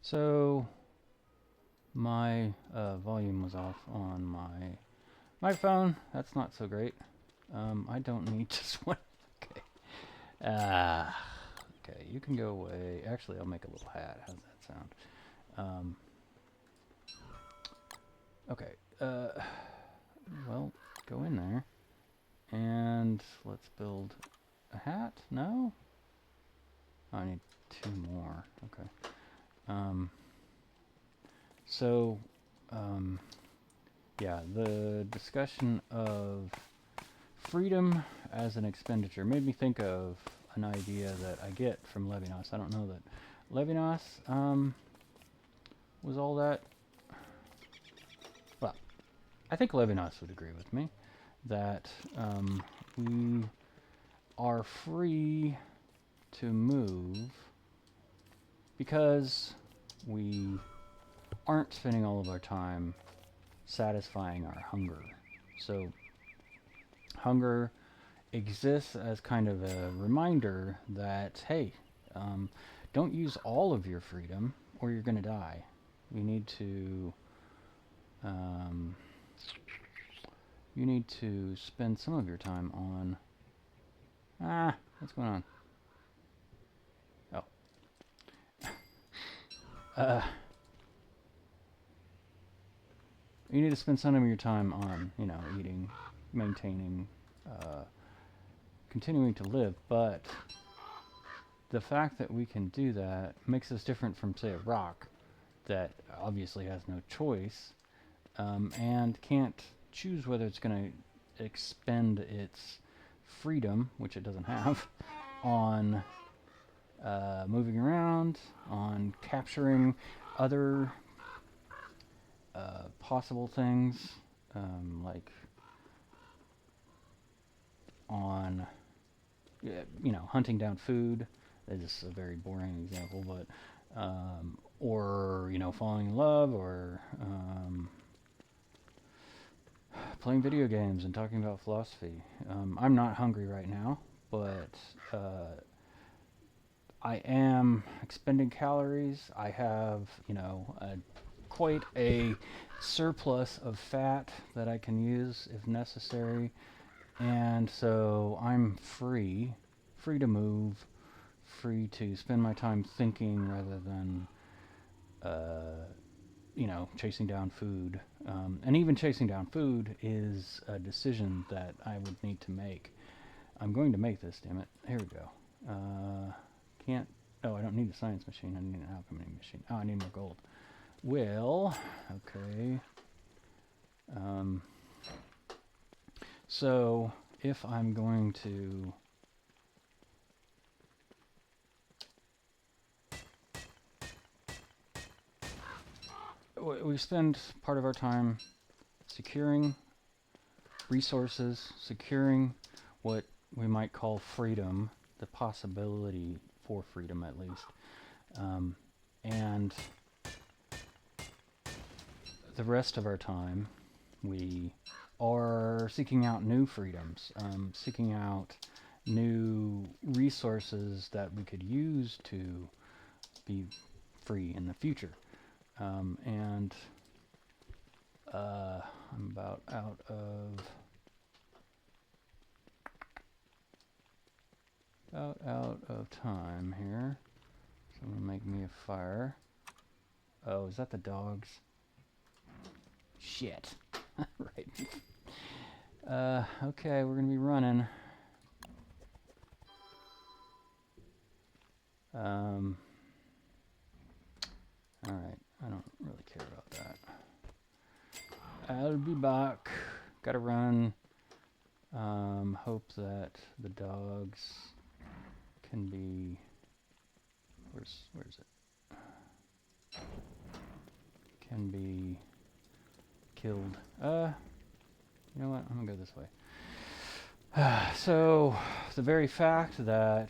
So my volume was off on my phone. That's not so great. I don't need to swim. Okay. Okay, you can go away. Actually, I'll make a little hat. How's that sound? Okay. Well, go in there. And let's build a hat. No? Oh, I need 2 more. Okay. So, yeah, the discussion of freedom as an expenditure made me think of an idea that I get from Levinas. I don't know that Levinas was all that. Well, I think Levinas would agree with me that we are free to move because we aren't spending all of our time satisfying our hunger. So hunger exists as kind of a reminder that, hey, don't use all of your freedom or you're going to die. You need to spend some of your time on what's going on? Oh. You need to spend some of your time on, eating, maintaining, continuing to live, but the fact that we can do that makes us different from, say, a rock that obviously has no choice and can't choose whether it's going to expend its freedom, which it doesn't have, on moving around, on capturing other possible things, like on, hunting down food. That is a very boring example, but or falling in love, or playing video games and talking about philosophy. I'm not hungry right now, but I am expending calories. I have, quite a surplus of fat that I can use if necessary. And so I'm free to move, free to spend my time thinking rather than, chasing down food. And even chasing down food is a decision that I would need to make. I'm going to make this, damn it. Here we go. Can't. Oh, I don't need a science machine. I need an alchemy machine. Oh, I need more gold. Well, okay. So if I'm going to we spend part of our time securing resources, securing what we might call freedom, the possibility for freedom at least, and the rest of our time we are seeking out new freedoms, seeking out new resources that we could use to be free in the future. And I'm about out of time here. So I'm gonna make me a fire. Oh, is that the dogs? Shit. Right. Okay, we're gonna be running. Alright, I don't really care about that. I'll be back. Gotta run. Hope that the dogs can be... Where's it? Can be killed. You know what? I'm gonna go this way. So, the very fact that,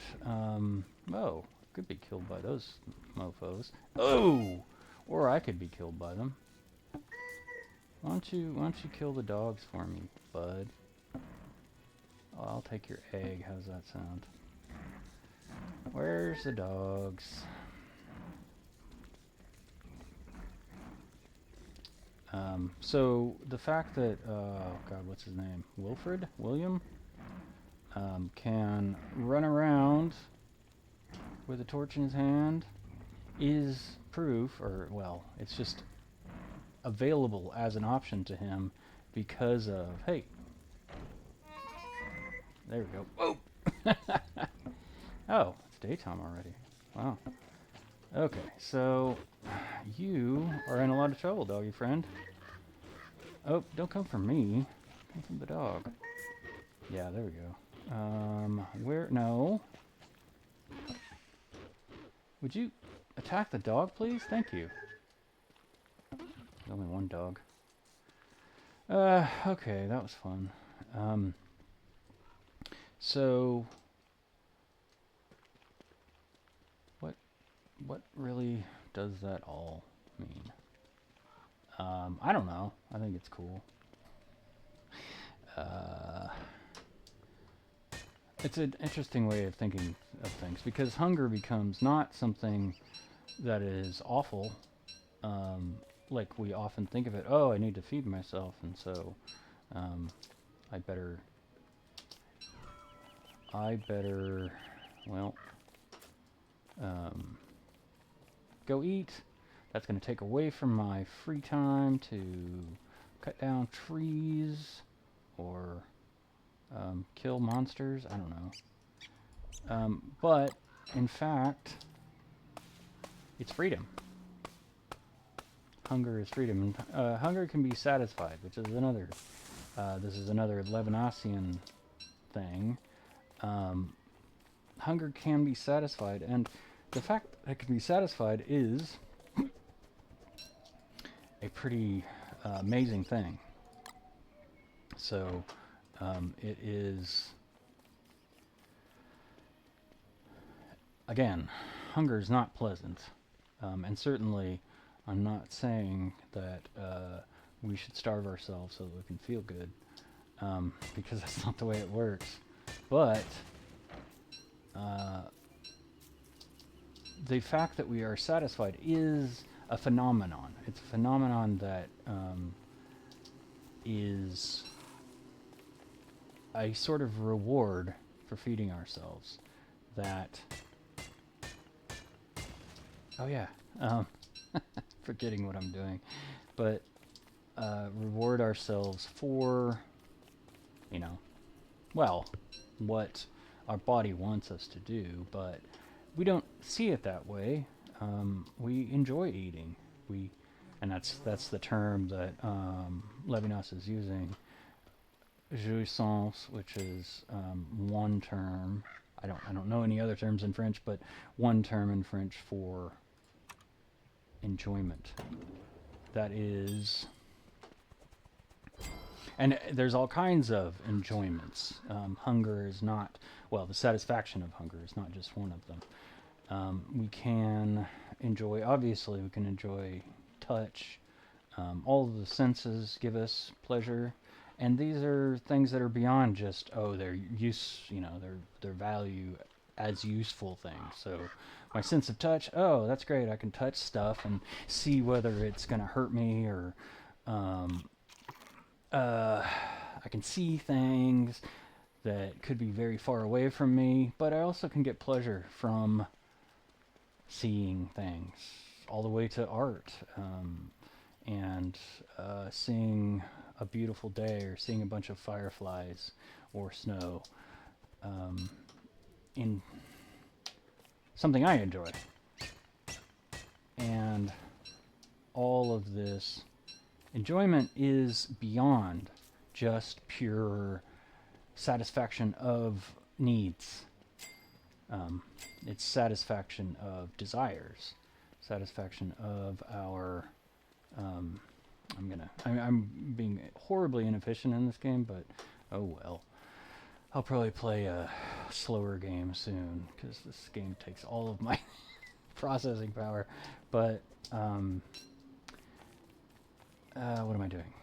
could be killed by those mofos. Oh! Or I could be killed by them. Why don't you kill the dogs for me, bud? Oh, I'll take your egg. How's that sound? Where's the dogs? So the fact that, God, what's his name? William, can run around with a torch in his hand is proof, or, well, it's just available as an option to him because of, hey, there we go. Whoa! Oh, it's daytime already. Wow. Okay, so you are in a lot of trouble, doggy friend. Oh, don't come from me. Come from the dog. Yeah, there we go. Where? No. Would you attack the dog, please? Thank you. Only one dog. Okay, that was fun. So what really does that all mean? I don't know. I think it's cool. It's an interesting way of thinking of things because hunger becomes not something that is awful, like we often think of it. Oh, I need to feed myself, and so I better, well, go eat. That's going to take away from my free time to cut down trees or kill monsters. I don't know. But, in fact, it's freedom. Hunger is freedom. And, hunger can be satisfied, which is another, this is another Levinasian thing. Hunger can be satisfied, and the fact that it can be satisfied is a pretty amazing thing. So, it is, again, hunger is not pleasant, and certainly I'm not saying that we should starve ourselves so that we can feel good, because that's not the way it works. But the fact that we are satisfied is a phenomenon. It's a phenomenon that is a sort of reward for feeding ourselves. That, oh yeah, forgetting what I'm doing, but reward ourselves for, you know, well, what our body wants us to do, but we don't see it that way. We enjoy eating. And that's the term that Levinas is using, jouissance, which is one term. I don't know any other terms in French, but one term in French for enjoyment. That is, and there's all kinds of enjoyments. Hunger is not, well, the satisfaction of hunger is not just one of them. We can enjoy, obviously, we can enjoy touch. All of the senses give us pleasure, and these are things that are beyond just, oh, their use, you know, their value as useful things. So my sense of touch, oh, that's great, I can touch stuff and see whether it's going to hurt me, or I can see things that could be very far away from me, but I also can get pleasure from seeing things, all the way to art, and seeing a beautiful day, or seeing a bunch of fireflies or snow, in something I enjoy. And all of this enjoyment is beyond just pure satisfaction of needs. It's satisfaction of desires, satisfaction of our, I'm being horribly inefficient in this game, but oh well. I'll probably play a slower game soon, because this game takes all of my processing power. But what am I doing?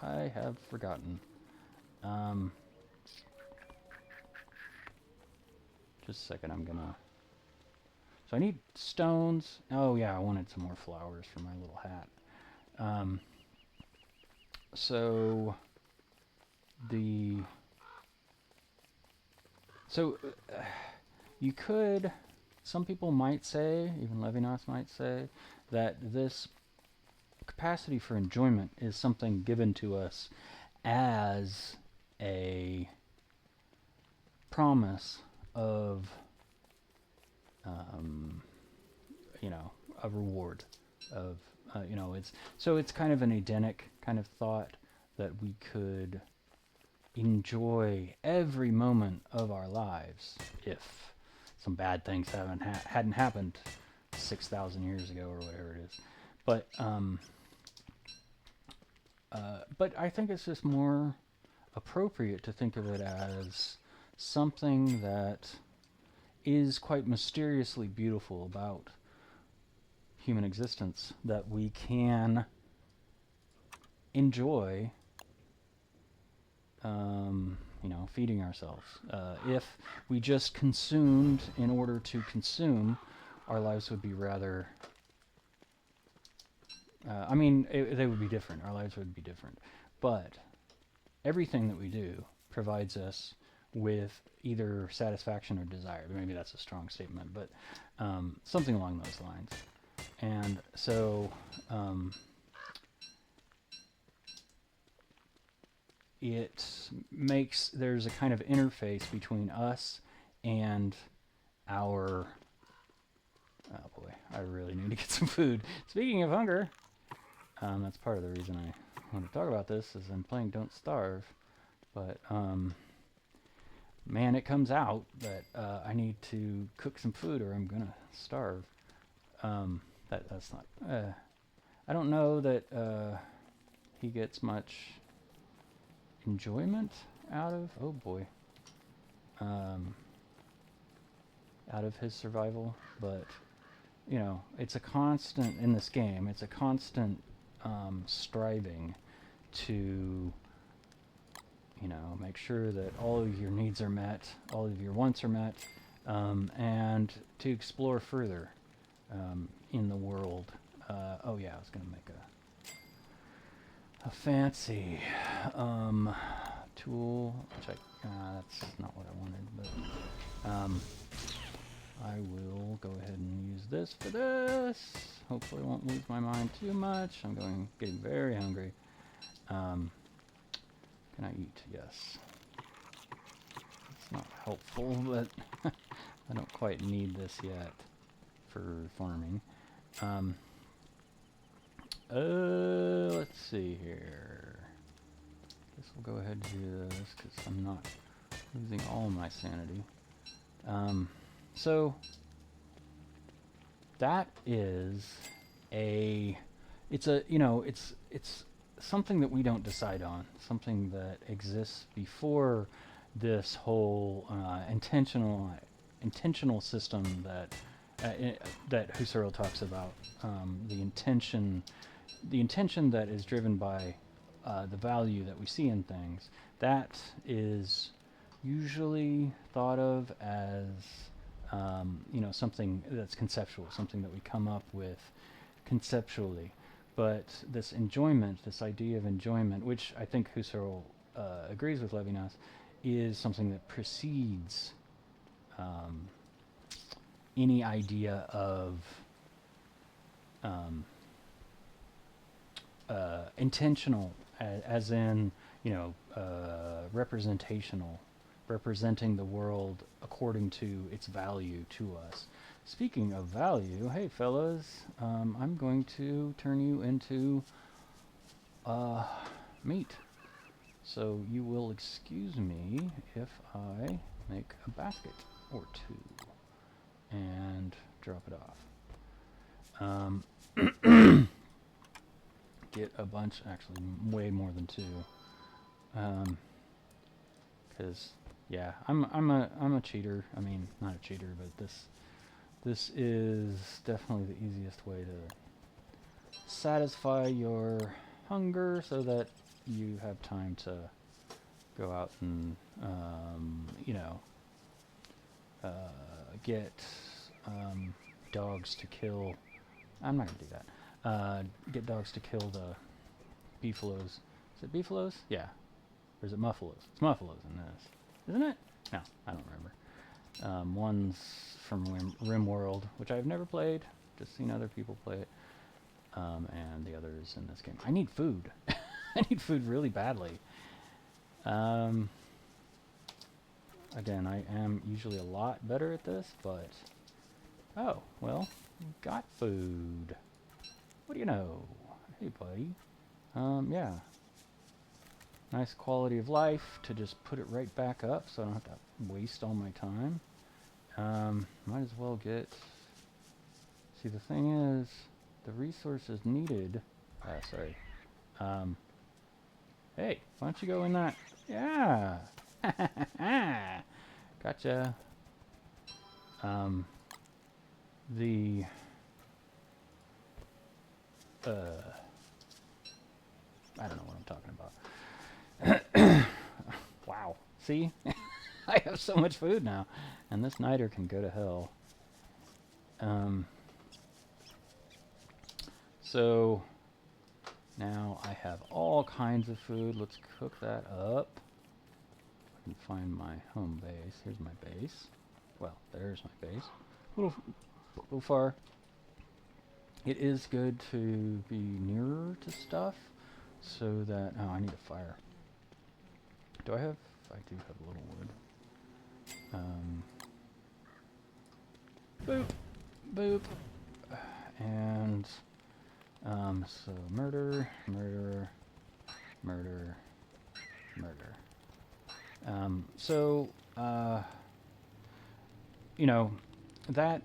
I have forgotten. Just a second, I'm gonna... So I need stones. Oh yeah, I wanted some more flowers for my little hat. so the so you could, some people might say, even Levinas might say, that this capacity for enjoyment is something given to us as a promise of, you know, a reward of, you know, it's kind of an Edenic kind of thought that we could enjoy every moment of our lives if some bad things hadn't happened 6,000 years ago or whatever it is. But I think it's just more appropriate to think of it as something that is quite mysteriously beautiful about human existence, that we can enjoy, you know, feeding ourselves. If we just consumed in order to consume, our lives would be rather, I mean, they would be different. Our lives would be different. But everything that we do provides us with either satisfaction or desire. Maybe that's a strong statement, but something along those lines. And so it makes, there's a kind of interface between us and our, oh boy, I really need to get some food. Speaking of hunger, that's part of the reason I want to talk about this, is I'm playing Don't Starve, but man, it comes out that I need to cook some food or I'm gonna starve. That's not, I don't know that he gets much enjoyment out of, oh boy, out of his survival, but you know, it's a constant in this game, it's a constant striving to, you know, make sure that all of your needs are met, all of your wants are met, and to explore further in the world. Oh yeah, I was gonna make a fancy tool, which that's not what I wanted, but I will go ahead and use this for this. Hopefully I won't lose my mind too much. I'm getting very hungry. Can I eat? Yes. It's not helpful, but I don't quite need this yet for farming. Let's see here. Guess we'll go ahead and do this because I'm not losing all my sanity. So that is it's something that we don't decide on, something that exists before this whole intentional system that Husserl talks about, the intention that is driven by the value that we see in things. That is usually thought of as you know, something that's conceptual, something that we come up with conceptually. But this enjoyment, this idea of enjoyment, which I think Husserl agrees with Levinas, is something that precedes any idea of intentional, as in, you know, representational, representing the world according to its value to us. Speaking of value, hey fellas, I'm going to turn you into meat. So you will excuse me if I make a basket or two and drop it off. Get a bunch, actually way more than two, because yeah, I'm a cheater. I mean, not a cheater, but this is definitely the easiest way to satisfy your hunger so that you have time to go out and you know, get dogs to kill. I'm not gonna do that. Get dogs to kill the beefaloes Is it beefaloes? Yeah. Or is it muffalos? It's muffalos in this. Isn't it? No, I don't remember. One's from RimWorld, which I've never played. Just seen other people play it. And the others in this game. I need food. I need food really badly. Again, I am usually a lot better at this, but... Oh, well, got food. What do you know? Hey, buddy. Yeah. Nice quality of life to just put it right back up so I don't have to waste all my time. Might as well get... See, the thing is, the resources needed... sorry. Hey, why don't you go in that... Yeah! Gotcha. The... I don't know what I'm talking about. Wow. See? I have so much food now. And this niter can go to hell. So... Now I have all kinds of food. Let's cook that up. I can find my home base. Here's my base. Well, there's my base. A little far. It is good to be nearer to stuff so that... Oh, I need a fire. Do I have... I do have a little wood. Boop. Boop. And... so murder. You know, that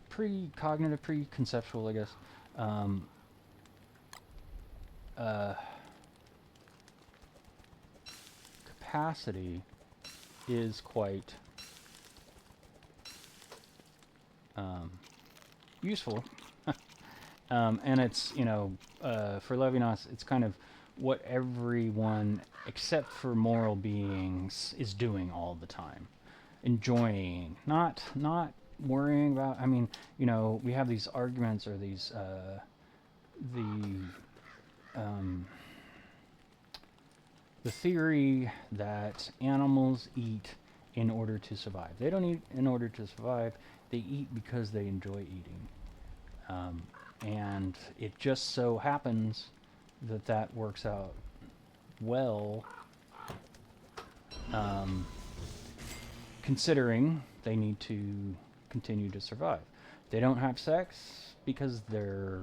pre-cognitive, pre-conceptual, I guess, capacity is quite useful. And it's, you know, for Levinas, it's kind of what everyone except for moral beings is doing all the time. Enjoying, not worrying about... I mean, you know, we have these arguments or these, the theory that animals eat in order to survive. They don't eat in order to survive. They eat because they enjoy eating. And it just so happens that works out well, considering they need to continue to survive. They don't have sex because they're...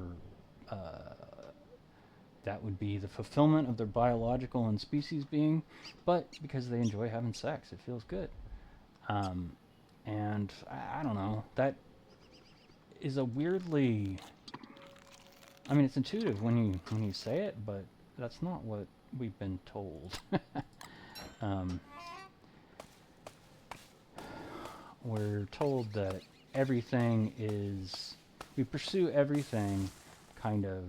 that would be the fulfillment of their biological and species being, but because they enjoy having sex. It feels good. And I don't know, that is a weirdly... I mean, it's intuitive when you say it, but that's not what we've been told. We're told that everything is... We pursue everything kind of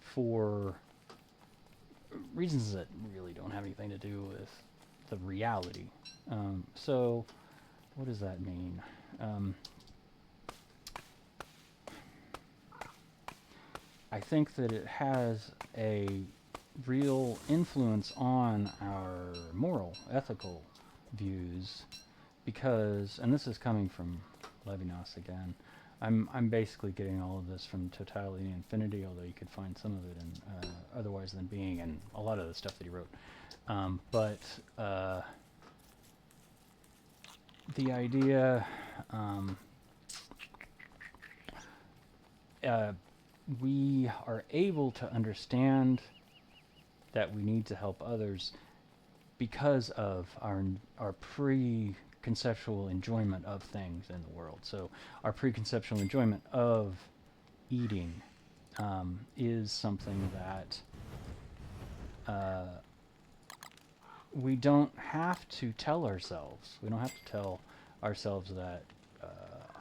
for reasons that really don't have anything to do with the reality. So, what does that mean? I think that it has a real influence on our moral, ethical views, because, and this is coming from Levinas again, I'm basically getting all of this from Totality and Infinity, although you could find some of it in Otherwise Than Being and a lot of the stuff that he wrote. But the idea, we are able to understand that we need to help others because of our preconceptual enjoyment of things in the world. So our preconceptual enjoyment of eating is something that we don't have to tell ourselves. We don't have to tell ourselves that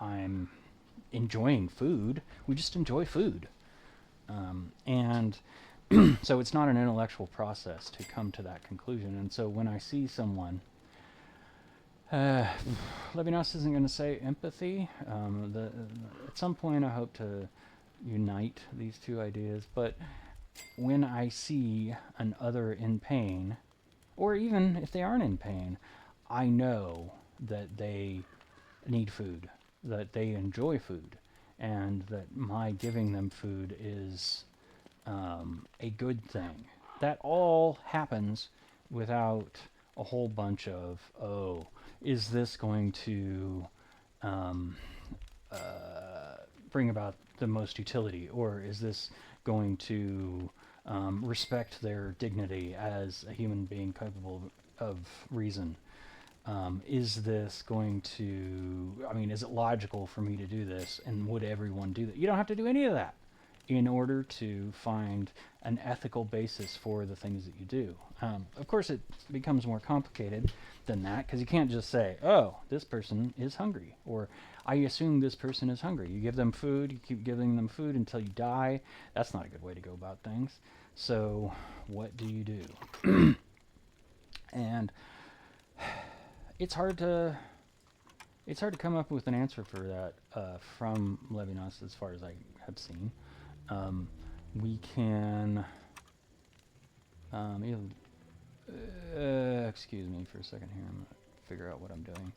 I'm enjoying food. We just enjoy food. And so it's not an intellectual process to come to that conclusion. And so when I see someone, Levinas isn't going to say empathy. At some point, I hope to unite these two ideas, but when I see an other in pain, or even if they aren't in pain, I know that they need food, that they enjoy food, and that my giving them food is a good thing. That all happens without a whole bunch of, oh, is this going to bring about the most utility, or is this going to respect their dignity as a human being capable of reason? Is this going to, I mean, is it logical for me to do this, and would everyone do that? You don't have to do any of that in order to find an ethical basis for the things that you do. Of course, it becomes more complicated than that, because you can't just say, oh, this person is hungry, or I assume this person is hungry. You give them food, you keep giving them food until you die. That's not a good way to go about things. So what do you do? And it's hard to come up with an answer for that from Levinas, as far as I have seen. We can excuse me for a second here. I'm going to figure out what I'm doing.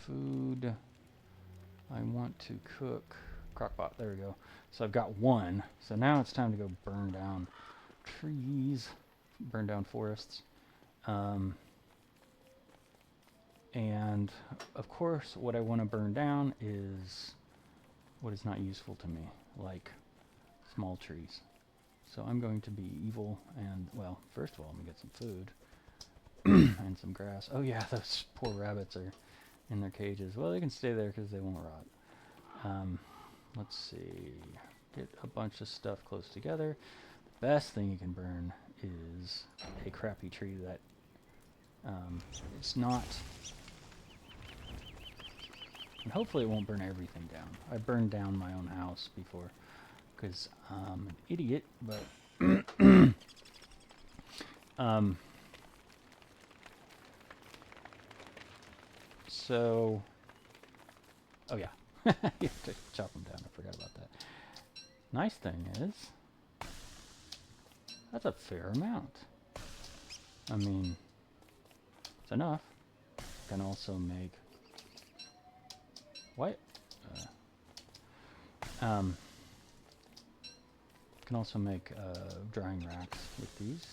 Food. I want to cook. Crockpot. There we go. So I've got one. So now it's time to go burn down trees, burn down forests. And of course, what I want to burn down is what is not useful to me, like small trees. So I'm going to be evil, and, well, first of all, I'm going to get some food and some grass. Oh yeah, those poor rabbits are in their cages. Well, they can stay there because they won't rot. Let's see. Get a bunch of stuff close together. Best thing you can burn is a crappy tree that it's not... And hopefully it won't burn everything down. I burned down my own house before because I'm an idiot, but so, oh yeah, you have to chop them down. I forgot about that. Nice thing is, that's a fair amount. I mean, it's enough. Can also make what? Can also make drying racks with these.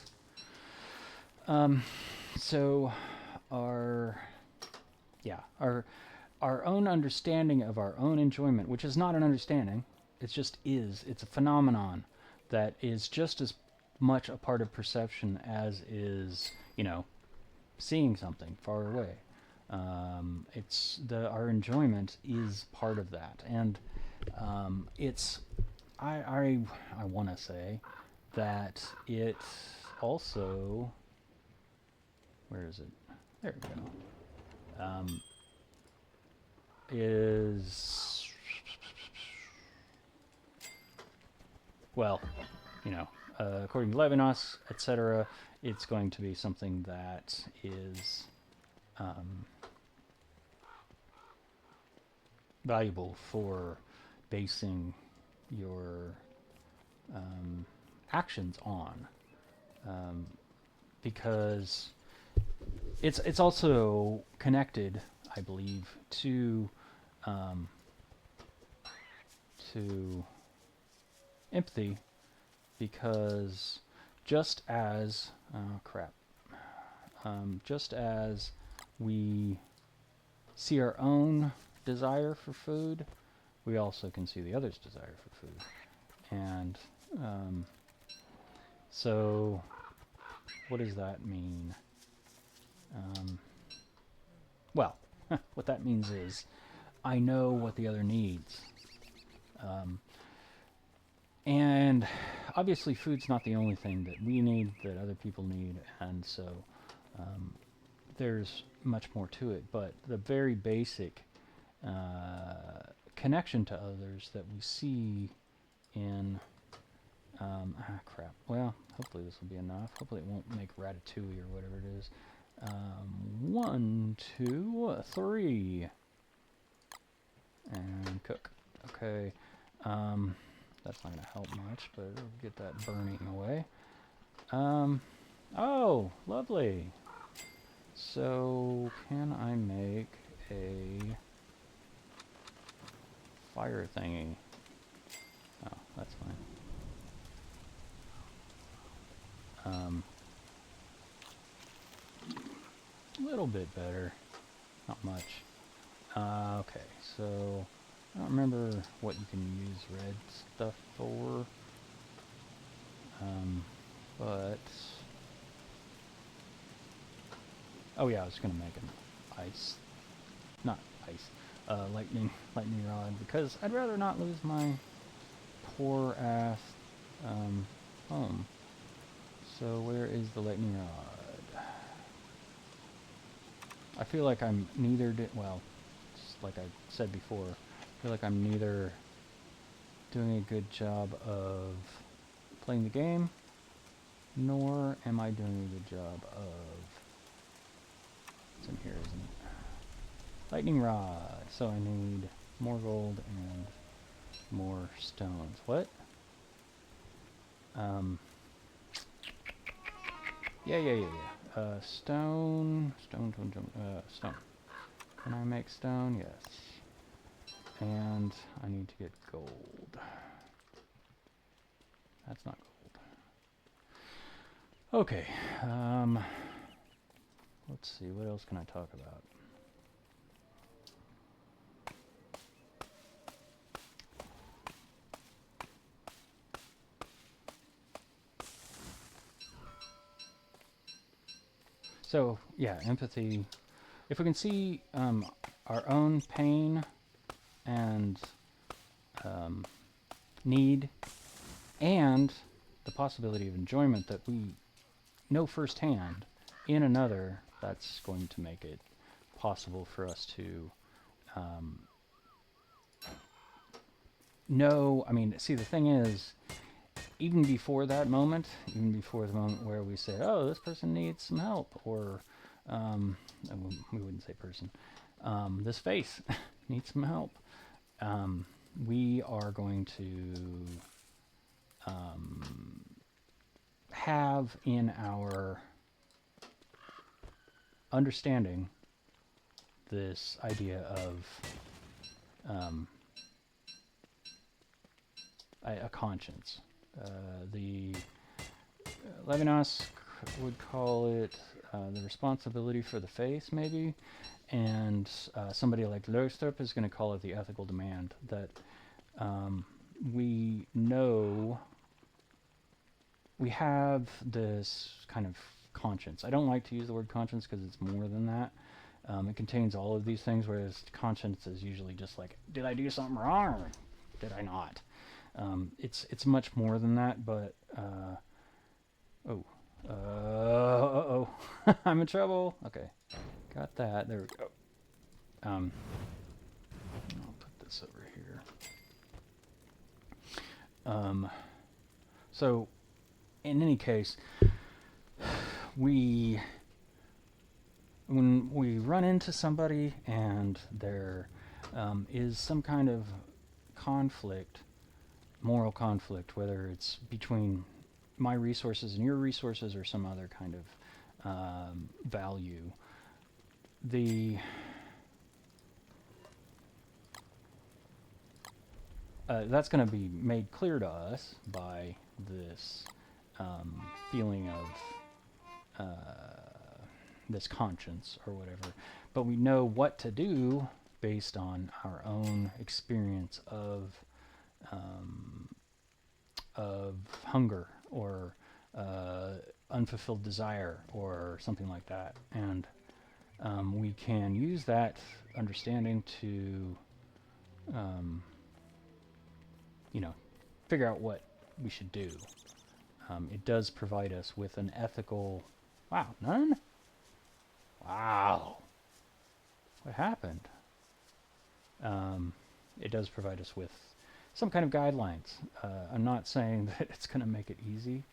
So our own understanding of our own enjoyment, which is not an understanding, it just is. It's a phenomenon that is just as much a part of perception as is, you know, seeing something far away. Our enjoyment is part of that, and I want to say that it also, where is it? There we go. Is, well, you know, according to Levinas, etc., it's going to be something that is valuable for basing your actions on, because it's also connected, I believe, to empathy, because just as just as we see our own desire for food, we also can see the other's desire for food. And so what does that mean? Well, what that means is I know what the other needs. And obviously food's not the only thing that we need, that other people need, and so there's much more to it, but the very basic connection to others that we see in well, hopefully this will be enough. Hopefully it won't make ratatouille or whatever it is. 1, 2, 3. And cook. Okay. That's not going to help much, but it'll get that burning away. Oh, lovely. So, can I make a fire thingy? Oh, that's fine. A little bit better. Not much. Okay, so I don't remember what you can use red stuff for. But oh yeah, I was gonna make an lightning rod, because I'd rather not lose my poor ass home. So where is the lightning rod? I feel like I'm neither well, just like I said before, I feel like I'm neither doing a good job of playing the game, nor am I doing a good job of... It's in here, isn't it? Lightning rod. So I need more gold and more stones. What? Yeah. Stone. Stone. Can I make stone? Yes. And I need to get gold. That's not gold. Okay. Let's see. What else can I talk about? So, yeah, empathy. If we can see our own pain and need, and the possibility of enjoyment that we know firsthand in another, that's going to make it possible for us to know. I mean, see, the thing is, even before that moment, even before the moment where we say, oh, this person needs some help, or we wouldn't say person, this face needs some help, we are going to have in our understanding this idea of a conscience. The Levinas would call it the responsibility for the face, maybe, and somebody like Loestrup is going to call it the ethical demand, that we know we have this kind of conscience. I don't like to use the word conscience because it's more than that. It contains all of these things, whereas conscience is usually just like, did I do something wrong or did I not? It's much more than that, but I'm in trouble. Okay, got that. There we go. I'll put this over here. So, in any case, when we run into somebody and there is some kind of conflict, moral conflict, whether it's between my resources and your resources or some other kind of value, that's going to be made clear to us by this feeling of this conscience or whatever. But we know what to do based on our own experience of hunger or unfulfilled desire or something like that. And we can use that understanding to figure out what we should do. It does provide us with an ethical... Wow, none? Wow. What happened? It does provide us with some kind of guidelines. I'm not saying that it's going to make it easy.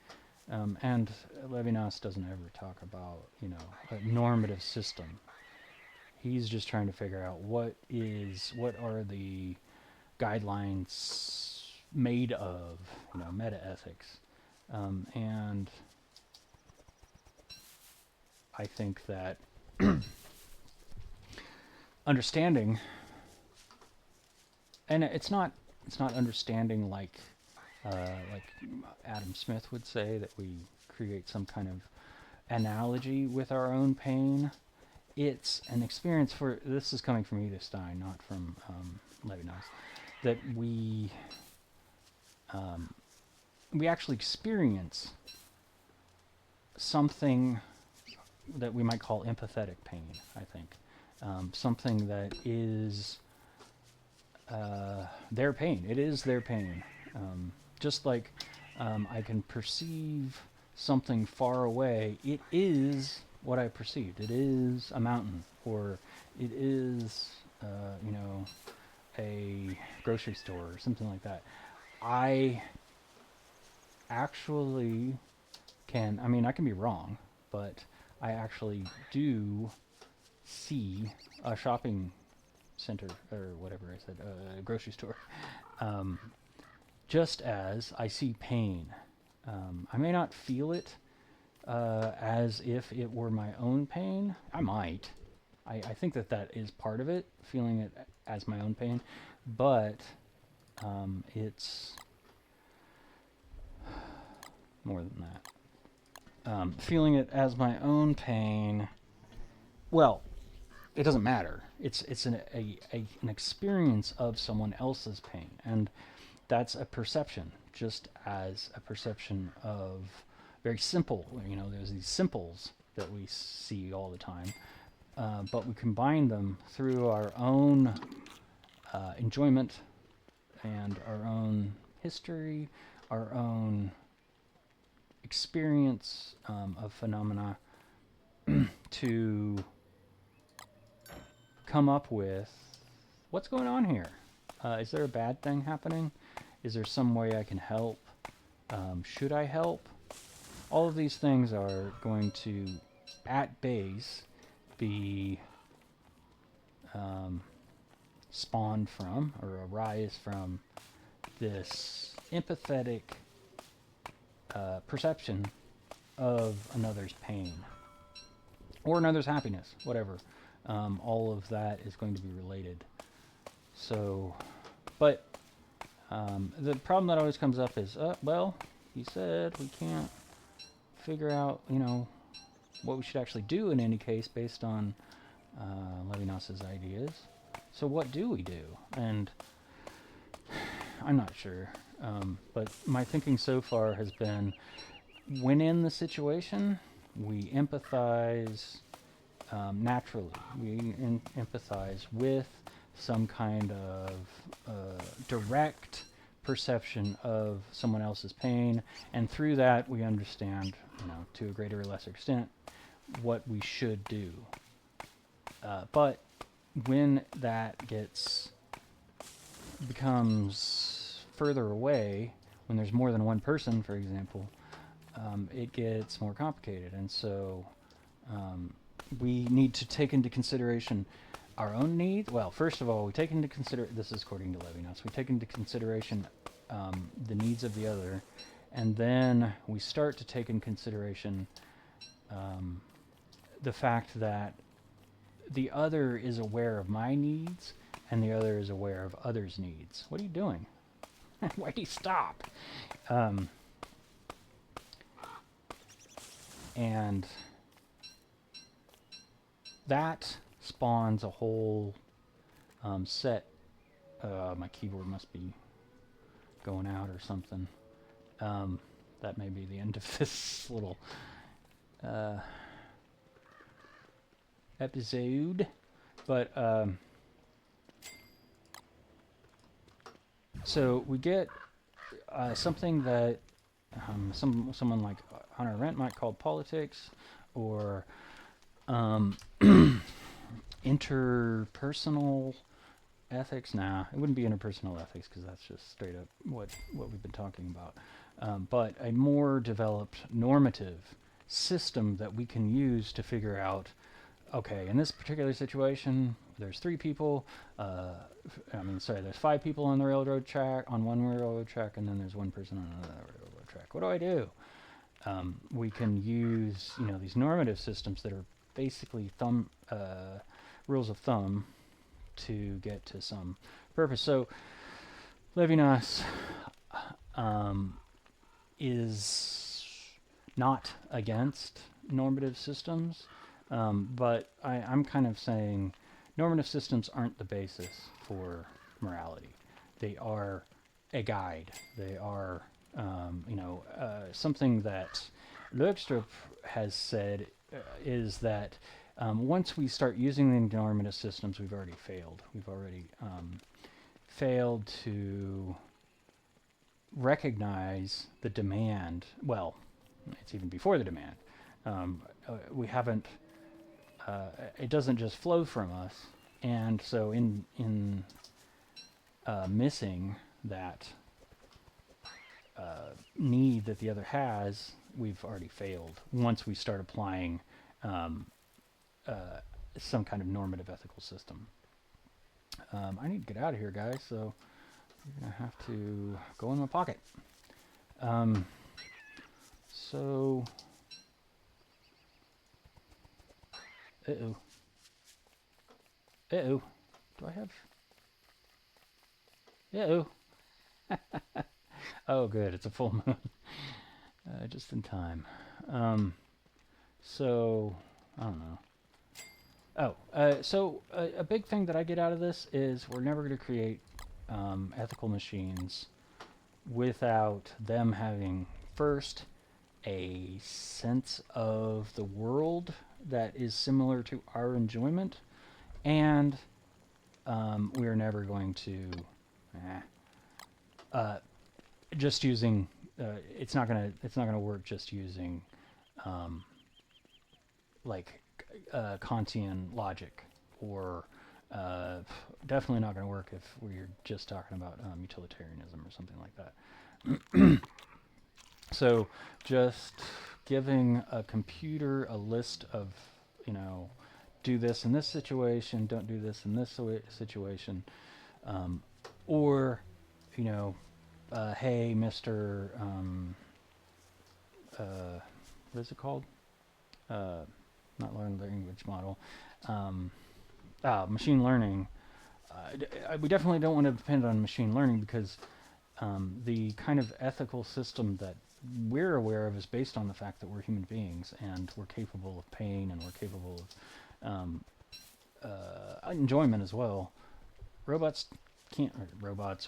And Levinas doesn't ever talk about, you know, a normative system. He's just trying to figure out what are the guidelines made of, you know, meta ethics. And I think that understanding, and it's not understanding like Adam Smith would say, that we create some kind of analogy with our own pain. It's an experience for, this is coming from Edith Stein, not from Levinas, that we actually experience something that we might call empathetic pain, I think. Something that is their pain. It is their pain. Just like I can perceive something far away, it is what I perceived. It is a mountain, or it is, you know, a grocery store, or something like that. I actually can, I mean, I can be wrong, but I actually do see a shopping center, or whatever I said, a grocery store, just as I see pain. I may not feel it as if it were my own pain. I might. I think that is part of it, feeling it as my own pain, but it's more than that. Feeling it as my own pain, well, it doesn't matter. It's an experience of someone else's pain, and that's a perception, just as a perception of very simple, you know, there's these simples that we see all the time, but we combine them through our own enjoyment and our own history, our own experience of phenomena to come up with what's going on here. Is there a bad thing happening? Is there some way I can help? Should I help? All of these things are going to, at base, be spawned from, or arise from, this empathetic perception of another's pain, or another's happiness, whatever. All of that is going to be related. So, but the problem that always comes up is, well, he said we can't figure out, you know, what we should actually do in any case based on Levinas's ideas. So what do we do? And I'm not sure. But my thinking so far has been, when in the situation, we empathize naturally. We empathize with some kind of direct perception of someone else's pain, and through that we understand, you know, to a greater or lesser extent, what we should do. But when that becomes further away, when there's more than one person, for example, it gets more complicated, and so we need to take into consideration our own needs. Well, first of all, we take into this is according to Levinas, we take into consideration the needs of the other, and then we start to take in consideration the fact that the other is aware of my needs, and the other is aware of others' needs. What are you doing? Why do you stop? And that spawns a whole set. My keyboard must be going out or something. That may be the end of this little episode. But so we get something that someone like Hannah Arendt might call politics, or interpersonal ethics. Nah, it wouldn't be interpersonal ethics, because that's just straight up what we've been talking about. but a more developed normative system that we can use to figure out, okay, in this particular situation, there's 3 people, there's 5 people on the railroad track, on one railroad track, and then there's 1 person on another railroad track. What do I do? We can use, these normative systems that are basically rules of thumb to get to some purpose. So Levinas is not against normative systems, but I'm kind of saying normative systems aren't the basis for morality. They are a guide. They are, something that Leuchtrup has said is that once we start using the normative systems, we've already failed. We've already failed to recognize the demand. Well, it's even before the demand. We haven't. It doesn't just flow from us, and so in missing that need that the other has, we've already failed. Once we start applying some kind of normative ethical system. I need to get out of here, guys, so I'm going to have to go in my pocket. So... Uh-oh. Uh-oh. Do I have... Uh-oh. Oh, good. It's a full moon. Just in time. So, I don't know. So a big thing that I get out of this is we're never going to create ethical machines without them having, first, a sense of the world that is similar to our enjoyment, and we're never going to just using it's not gonna work just using Kantian logic, or definitely not going to work if we're just talking about utilitarianism or something like that. So just giving a computer a list of, do this in this situation, don't do this in this situation, or, hey, Mr. What is it called? Not learned language model. Machine learning. We definitely don't want to depend on machine learning, because the kind of ethical system that we're aware of is based on the fact that we're human beings and we're capable of pain and we're capable of enjoyment as well. Robots can't,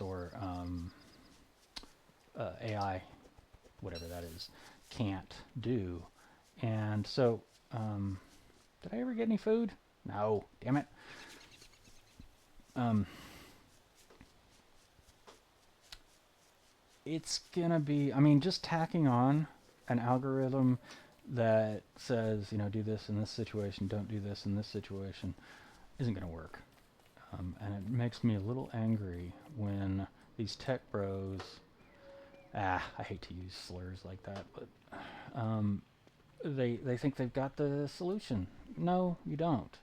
or AI, whatever that is, can't do. And so, did I ever get any food? No, damn it. It's gonna be, just tacking on an algorithm that says, do this in this situation, don't do this in this situation, isn't gonna work. And it makes me a little angry when these tech bros, I hate to use slurs like that, but they think they've got the solution. No, you don't.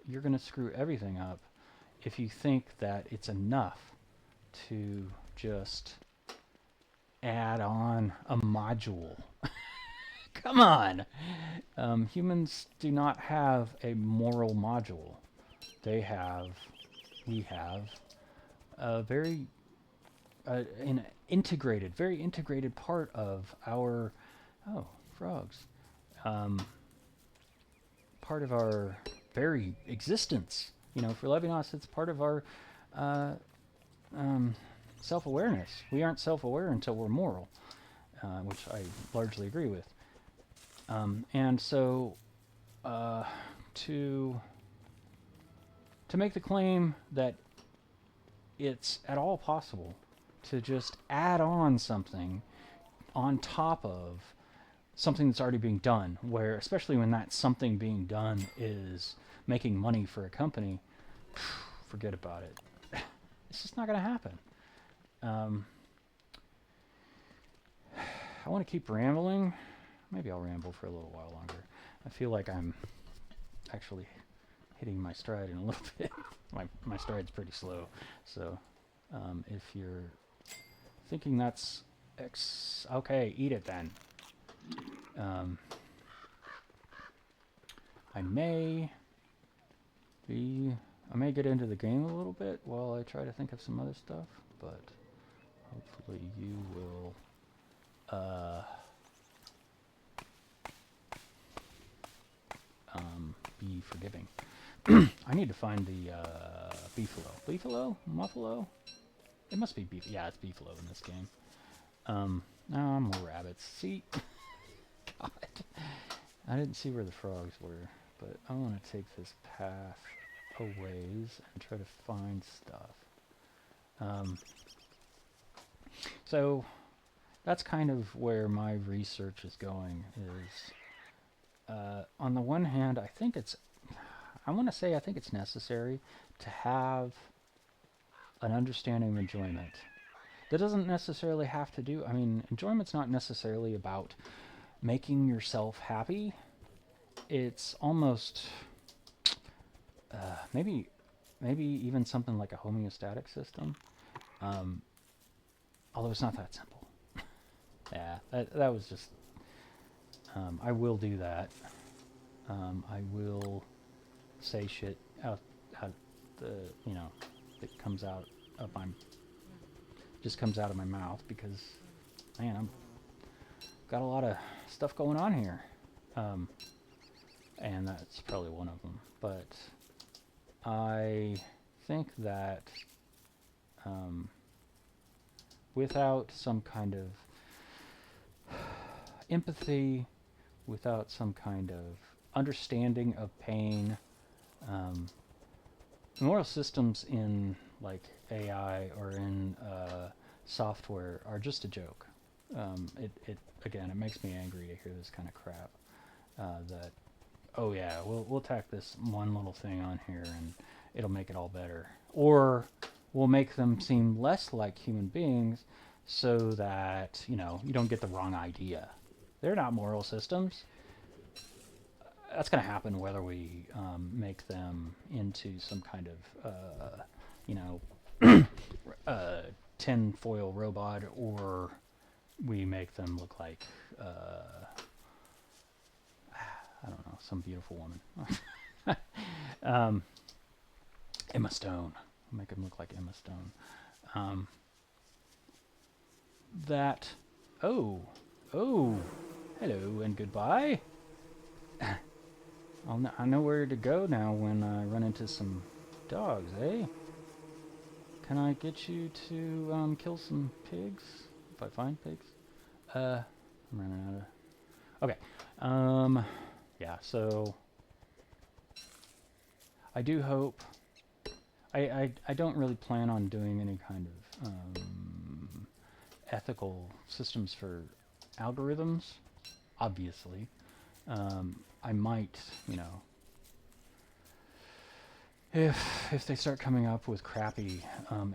You're going to screw everything up if you think that it's enough to just add on a module. Come on! Humans do not have a moral module. We have a very very integrated part of our, frogs, part of our very existence. For Levinas, it's part of our self-awareness. We aren't self-aware until we're moral, which I largely agree with. And so, to make the claim that it's at all possible to just add on something on top of something that's already being done, where, especially when that something being done is making money for a company, forget about it. It's just not going to happen. I want to keep rambling. Maybe I'll ramble for a little while longer. I feel like I'm actually hitting my stride in a little bit. my stride's pretty slow. So if you're thinking that's okay, eat it then. I may get into the game a little bit while I try to think of some other stuff, but hopefully you will be forgiving. I need to find the beefalo. Beefalo? Muffalo? It must be beef. Yeah, it's beefalo in this game. No, more rabbits. See? God. I didn't see where the frogs were, but I want to take this path a ways and try to find stuff. So that's kind of where my research is going. Is on the one hand, I think it's necessary to have an understanding of enjoyment. That doesn't necessarily have to do. I mean, enjoyment's not necessarily about making yourself happy. It's almost maybe even something like a homeostatic system. Although it's not that simple. Yeah, that was just. I will do that. I will say shit out the that comes out of my mouth because, man, I'm got a lot of stuff going on here, and that's probably one of them. But I think that without some kind of empathy, without some kind of understanding of pain, moral systems in like AI or in software are just a joke. It again, it makes me angry to hear this kind of crap. That, oh yeah, we'll tack this one little thing on here and it'll make it all better, or we'll make them seem less like human beings, so that you don't get the wrong idea. They're not moral systems. That's going to happen whether we make them into some kind of tinfoil robot, or we make them look like I don't know, some beautiful woman. Emma Stone. Make them look like Emma Stone. Hello and goodbye. I know where to go now when I run into some dogs, eh? Can I get you to kill some pigs? If I find pigs? I'm running out of... Okay. Yeah, so... I do hope... I don't really plan on doing any kind of ethical systems for algorithms, obviously. I might, if they start coming up with crappy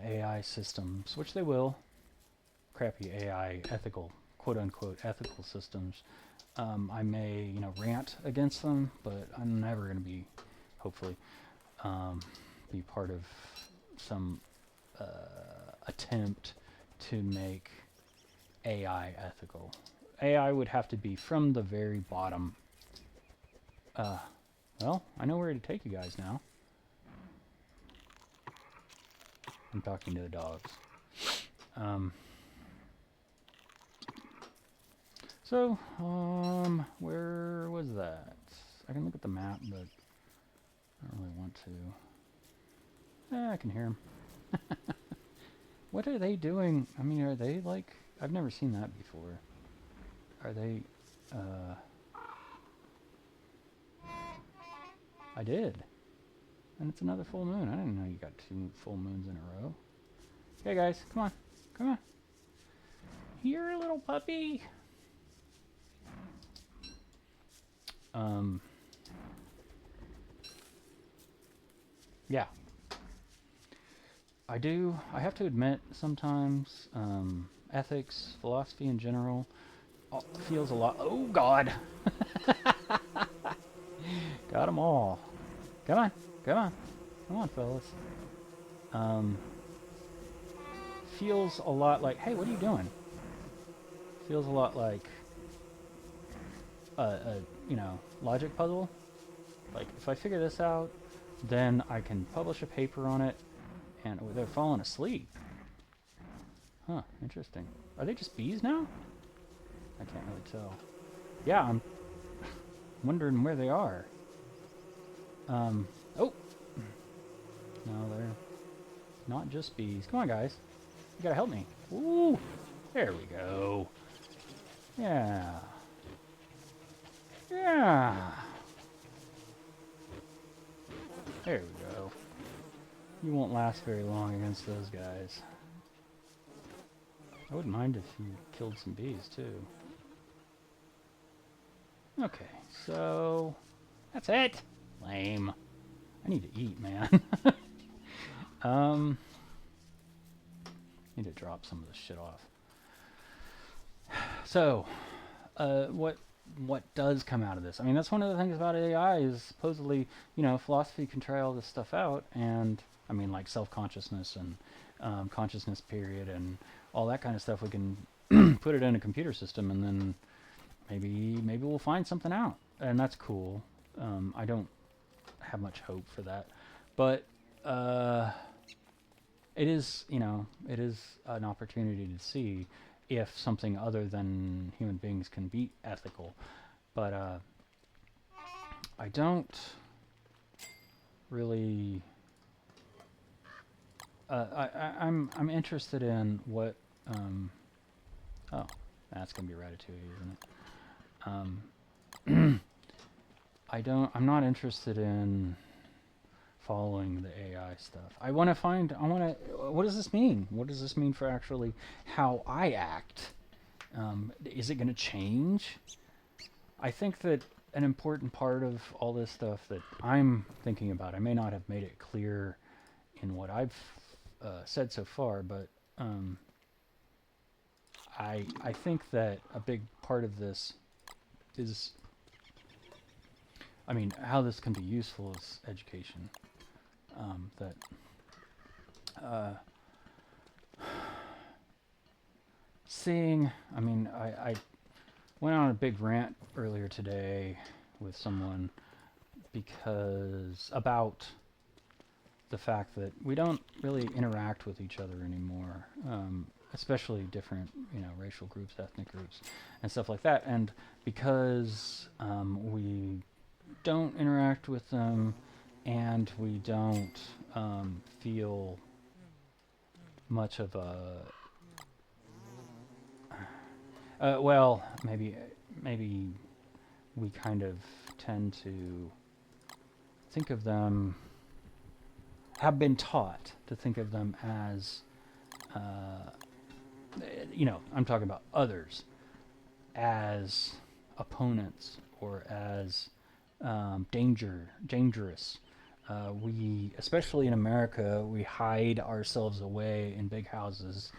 AI systems, which they will, crappy AI ethical, quote-unquote ethical systems, I may, rant against them, but I'm never going to be, hopefully, be part of some attempt to make AI ethical. AI would have to be from the very bottom. Well, I know where to take you guys now. I'm talking to the dogs. So, where was that? I can look at the map, but I don't really want to. I can hear them. What are they doing? I mean, are they like... I've never seen that before. Are they... I did. And it's another full moon. I didn't know you got 2 full moons in a row. Hey guys, come on. Come on. Here, little puppy. Yeah. I have to admit sometimes, ethics, philosophy in general, feels a lot. Oh God, got them all. Come on, come on, come on, fellas. Um, feels a lot like. Hey, what are you doing? Feels a lot like a logic puzzle. Like if I figure this out, then I can publish a paper on it. And oh, they're falling asleep. Huh, interesting. Are they just bees now? I can't really tell. Yeah, I'm wondering where they are. Oh! No, they're not just bees. Come on, guys. You gotta help me. Ooh! There we go. Yeah. Yeah! There we go. You won't last very long against those guys. I wouldn't mind if you killed some bees, too. Okay, so... that's it! Lame. I need to eat, man. Need to drop some of this shit off. So, what does come out of this? I mean, that's one of the things about AI is supposedly, philosophy can try all this stuff out, and I mean, like self-consciousness and consciousness period and all that kind of stuff. We can put it in a computer system, and then maybe we'll find something out, and that's cool. I don't have much hope for that, but it is an opportunity to see if something other than human beings can be ethical. But I don't really. I'm interested in what. Oh, that's gonna be Ratatouille, isn't it? I'm not interested in following the AI stuff. What does this mean? What does this mean for actually how I act? Is it going to change? I think that an important part of all this stuff that I'm thinking about, I may not have made it clear in what I've said so far, but I think that a big part of this is, I mean, how this can be useful is education. Seeing, I mean, I went on a big rant earlier today with someone about the fact that we don't really interact with each other anymore, especially different, racial groups, ethnic groups, and stuff like that. And because we don't interact with them, and we don't feel much of a well, maybe we kind of tend to think of them, have been taught to think of them as I'm talking about others as opponents or as dangerous. We, especially in America, we hide ourselves away in big houses.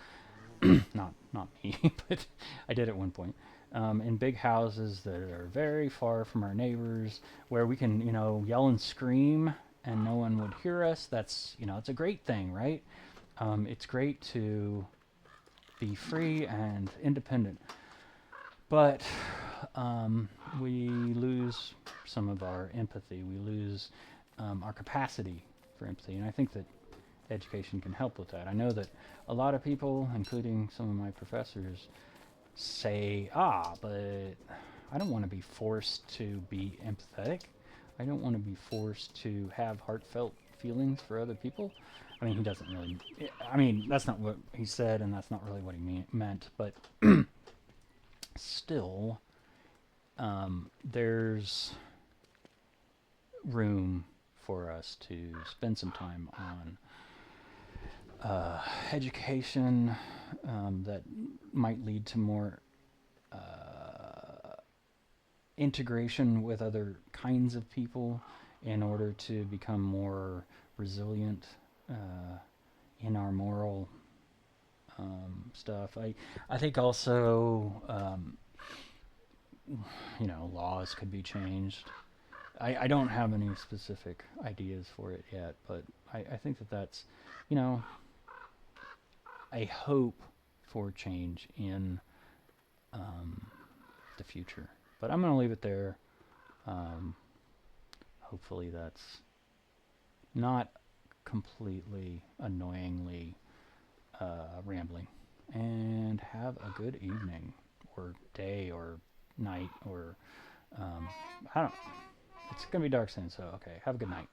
not me, but I did at one point. In big houses that are very far from our neighbors, where we can, yell and scream and no one would hear us. That's, it's a great thing, right? It's great to be free and independent. But we lose some of our empathy. We lose our capacity for empathy. And I think that education can help with that. I know that a lot of people, including some of my professors, say, but I don't want to be forced to be empathetic. I don't want to be forced to have heartfelt feelings for other people. I mean, he doesn't really... I mean, that's not what he said, and that's not really what he meant, but still, there's room for us to spend some time on education that might lead to more integration with other kinds of people in order to become more resilient in our moral stuff. I think also laws could be changed. I don't have any specific ideas for it yet, but I think that's, a hope for change in the future. But I'm going to leave it there. Hopefully that's not completely annoyingly rambling. And have a good evening, or day, or night, or I don't. It's going to be dark soon, so okay. Have a good night.